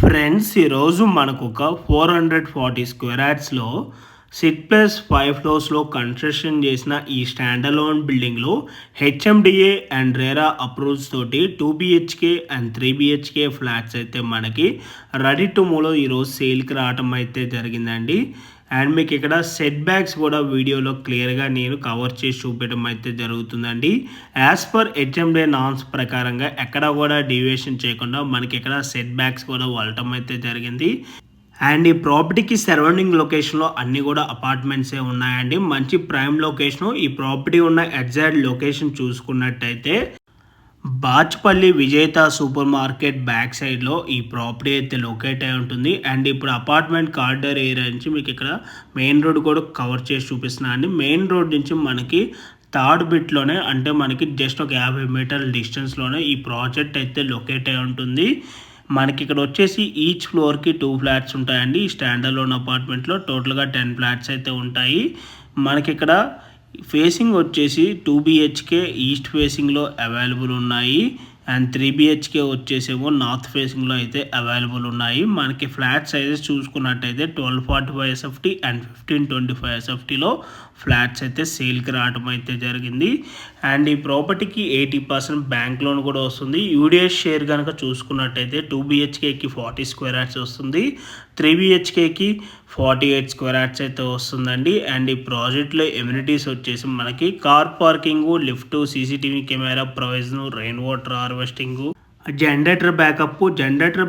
Friends ఈరోజు మనకు ఒక 440 స్క్వేర్ యార్డ్స్లో సిట్ ప్లస్ 5 ఫ్లోర్స్లో కన్స్ట్రక్షన్ చేసిన ఈ స్టాండ్ అలోన్ బిల్డింగ్లో హెచ్ఎండిఏ అండ్ రేరా అప్రూవ్స్ తోటి 2 BHK అండ్ 3 BHK ఫ్లాట్స్ అయితే మనకి రెడీ టు మూవ్లో ఈరోజు సేల్కి రావటం అయితే జరిగిందండి. అండ్ మీకు ఇక్కడ సెట్ బ్యాక్స్ కూడా వీడియోలో క్లియర్గా నేను కవర్ చేసి చూపించడం అయితే జరుగుతుందండి. యాజ్ పర్ హెచ్ఎండిఏ నామ్స్ ప్రకారంగా ఎక్కడ కూడా డీవియేషన్ చేయకుండా మనకి ఇక్కడ సెట్ బ్యాక్స్ కూడా వెళ్ళటం అయితే జరిగింది. అండ్ ఈ ప్రాపర్టీకి సరౌండింగ్ లొకేషన్లో అన్నీ కూడా అపార్ట్మెంట్సే ఉన్నాయండి. మంచి ప్రైమ్ లొకేషను. ఈ ప్రాపర్టీ ఉన్న ఎగ్జాక్ట్ లొకేషన్ చూసుకున్నట్టయితే బాచ్పల్లి విజేత సూపర్ మార్కెట్ బ్యాక్ సైడ్లో ఈ ప్రాపర్టీ అయితే లొకేట్ అయి ఉంటుంది. అండ్ ఇప్పుడు అపార్ట్మెంట్ కార్డర్ ఏరియా నుంచి మీకు ఇక్కడ మెయిన్ రోడ్ కూడా కవర్ చేసి చూపిస్తున్నాను అండి. మెయిన్ రోడ్ నుంచి మనకి థర్డ్ బిట్లోనే అంటే మనకి జస్ట్ ఒక 50 మీటర్ల డిస్టెన్స్లోనే ఈ ప్రాజెక్ట్ అయితే లొకేట్ అయి ఉంటుంది. మనకి ఇక్కడ వచ్చేసి ఈచ్ ఫ్లోర్కి 2 ఫ్లాట్స్ ఉంటాయండి. ఈ స్టాండ్ అలోన్ అపార్ట్మెంట్లో టోటల్గా 10 ఫ్లాట్స్ అయితే ఉంటాయి. మనకి ఇక్కడ ఫేసింగ్ వచ్చేసి 2 BHK ఈస్ట్ ఫేసింగ్లో అవైలబుల్ ఉన్నాయి. అండ్ 3 BHK వచ్చేసేమో నార్త్ ఫేసింగ్లో అయితే అవైలబుల్ ఉన్నాయి. మనకి ఫ్లాట్ సైజెస్ చూసుకున్నట్టయితే 1245 SFT అండ్ 1525 SFTలో ఫ్లాట్స్ అయితే సేల్కి రావడం అయితే జరిగింది. అండ్ ఈ ప్రాపర్టీకి 80% బ్యాంక్ లోన్ కూడా వస్తుంది. యూడిఎస్ షేర్ కనుక చూసుకున్నట్టయితే 2 BHKకి 40 స్క్వేర్ యార్డ్స్ వస్తుంది, 3 BHKకి 48 స్క్వేర్ యార్డ్స్ అయితే వస్తుందండి. అండ్ ఈ ప్రాజెక్ట్లో ఎమ్యూనిటీస్ వచ్చేసి మనకి car parking, lift, CCTV camera provision, rain water harvesting, generator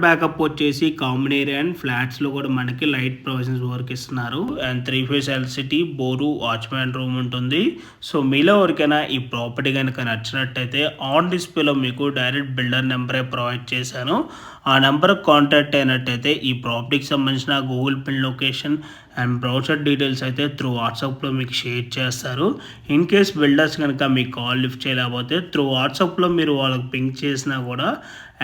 backup వచ్చేసి కామన్ ఏరియా అండ్ ఫ్లాట్స్లో కూడా మనకి లైట్ ప్రొవిజన్స్ వర్క్ ఇస్తున్నారు. And 3 phase electricity, bore, watchman room ఉంటుంది. సో మీలో ఎవరికైనా ఈ ప్రాపర్టీ కనుక నచ్చినట్టయితే ఆన్ డిస్ప్లేలో మీకు డైరెక్ట్ బిల్డర్ నెంబరే ప్రొవైడ్ చేశాను. ఆ నెంబర్కి కాంటాక్ట్ అయినట్టయితే ఈ ప్రాపర్టీకి సంబంధించిన Google pin location and brochure details అయితే త్రూ వాట్సాప్లో మీకు షేర్ చేస్తారు. ఇన్ కేస్ బిల్డర్స్ కనుక మీకు కాల్ లిఫ్ట్ చేయలేకపోతే త్రూ వాట్సాప్లో మీరు వాళ్ళకి పింక్ చేసినా కూడా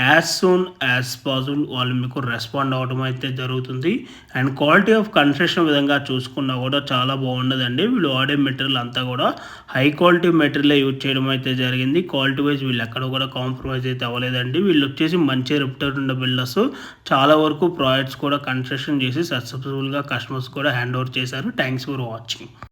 యాజ్ సూన్ యాజ్ పాసిబుల్ వాళ్ళు మీకు రెస్పాండ్ అవ్వడం అయితే జరుగుతుంది. అండ్ క్వాలిటీ ఆఫ్ కన్స్ట్రక్షన్ విధంగా చూసుకున్నా కూడా చాలా బాగుండదండి. వీళ్ళు వాడే మెటీరియల్ అంతా కూడా హై క్వాలిటీ మెటీరియల్ యూజ్ చేయడం అయితే జరిగింది. క్వాలిటీ వైజ్ వీళ్ళు ఎక్కడ కూడా కాంప్రమైజ్ అయితే అవ్వలేదండి. వీళ్ళు వచ్చేసి మంచి రెప్యూటెడ్ ఉన్న బిల్డర్స్. చాలా వరకు ప్రాజెక్ట్స్ కూడా కన్స్ట్రక్షన్ చేసి సక్సెస్ఫుల్గా కస్టమర్స్ కూడా హ్యాండ్ ఓవర్ చేశారు. Thanks for watching.